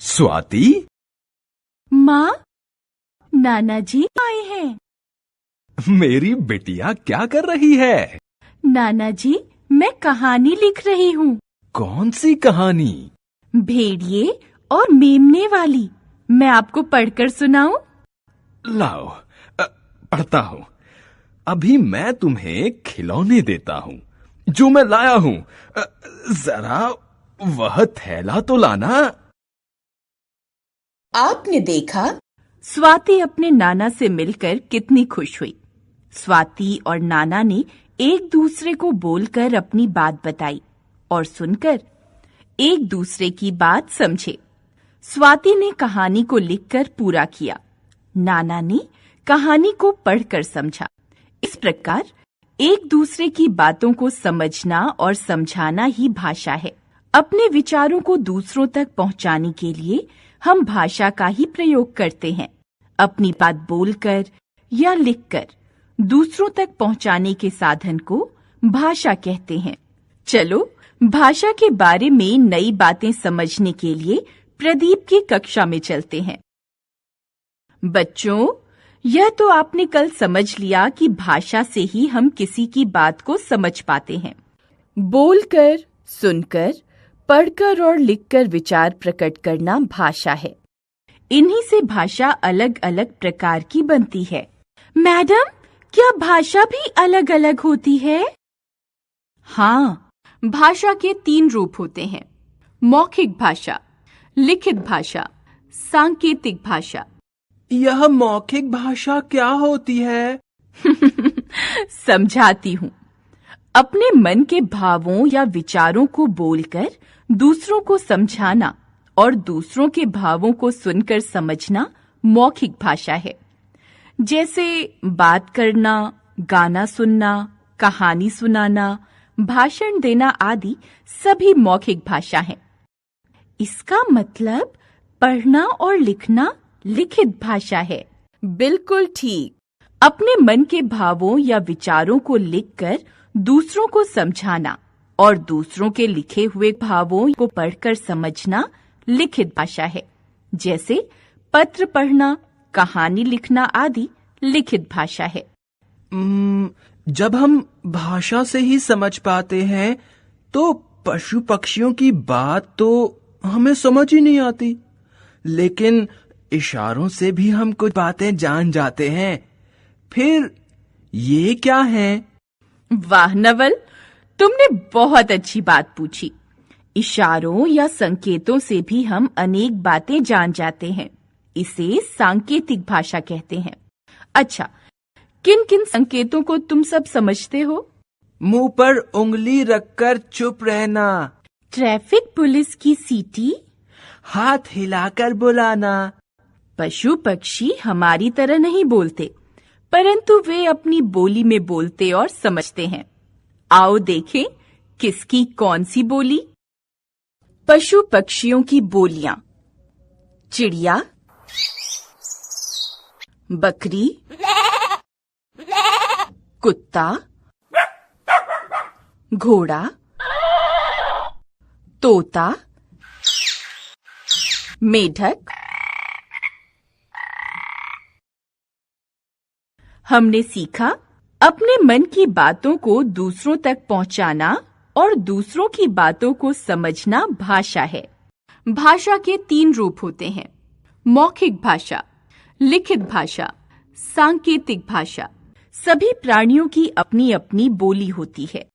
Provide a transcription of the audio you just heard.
स्वाति, माँ, नाना जी आए हैं। मेरी बिटिया क्या कर रही है? नाना जी, मैं कहानी लिख रही हूँ। कौन सी कहानी? भेड़िए और मेमने वाली। मैं आपको पढ़कर सुनाऊं? लाओ, पढ़ता हूँ। अभी मैं तुम्हें खिलौने देता हूँ जो मैं लाया हूँ। जरा वह थैला तो लाना। आपने देखा? स्वाति अपने नाना से मिलकर कितनी खुश हुई। स्वाति और नाना ने एक दूसरे को बोलकर अपनी बात बताई और सुनकर एक दूसरे की बात समझे। स्वाति ने कहानी को लिखकर पूरा किया। नाना ने कहानी को पढ़कर समझा। इस प्रकार एक दूसरे की बातों को समझना और समझाना ही भाषा है। अपने विचारों को दूसरों तक पहुंचाने के लिए हम भाषा का ही प्रयोग करते हैं। अपनी बात बोलकर या लिखकर दूसरों तक पहुंचाने के साधन को भाषा कहते हैं। चलो भाषा के बारे में नई बातें समझने के लिए प्रदीप की कक्षा में चलते हैं। बच्चों, यह तो आपने कल समझ लिया कि भाषा से ही हम किसी की बात को समझ पाते हैं। बोलकर, सुनकर, पढ़कर और लिखकर विचार प्रकट करना भाषा है। इन्हीं से भाषा अलग अलग प्रकार की बनती है। मैडम, क्या भाषा भी अलग अलग होती है? हाँ, भाषा के 3 रूप होते हैं: मौखिक भाषा, लिखित भाषा, सांकेतिक भाषा। यह मौखिक भाषा क्या होती है? समझाती हूँ। अपने मन के भावों या विचारों को बोलकर दूसरों को समझाना और दूसरों के भावों को सुनकर समझना मौखिक भाषा है। जैसे बात करना, गाना सुनना, कहानी सुनाना, भाषण देना आदि सभी मौखिक भाषा हैं। इसका मतलब पढ़ना और लिखना लिखित भाषा है। बिल्कुल ठीक। अपने मन के भावों या विचारों को लिखकर दूसरों को समझाना और दूसरों के लिखे हुए भावों को पढ़कर समझना लिखित भाषा है। जैसे पत्र पढ़ना, कहानी लिखना आदि लिखित भाषा है। जब हम भाषा से ही समझ पाते हैं तो पशु पक्षियों की बात तो हमें समझ ही नहीं आती, लेकिन इशारों से भी हम कुछ बातें जान जाते हैं। फिर ये क्या है? वाह नवल, तुमने बहुत अच्छी बात पूछी। इशारों या संकेतों से भी हम अनेक बातें जान जाते हैं। इसे सांकेतिक भाषा कहते हैं। अच्छा, किन किन संकेतों को तुम सब समझते हो? मुंह पर उंगली रखकर चुप रहना, ट्रैफिक पुलिस की सीटी, हाथ हिलाकर बुलाना। पशु पक्षी हमारी तरह नहीं बोलते, परंतु वे अपनी बोली में बोलते और समझते हैं। आओ देखें किसकी कौन सी बोली। पशु पक्षियों की बोलियां: चिड़िया, बकरी, कुत्ता, घोड़ा, तोता, मेढक। हमने सीखा अपने मन की बातों को दूसरों तक पहुंचाना और दूसरों की बातों को समझना भाषा है। भाषा के 3 रूप होते हैं: मौखिक भाषा, लिखित भाषा, सांकेतिक भाषा। सभी प्राणियों की अपनी अपनी बोली होती है।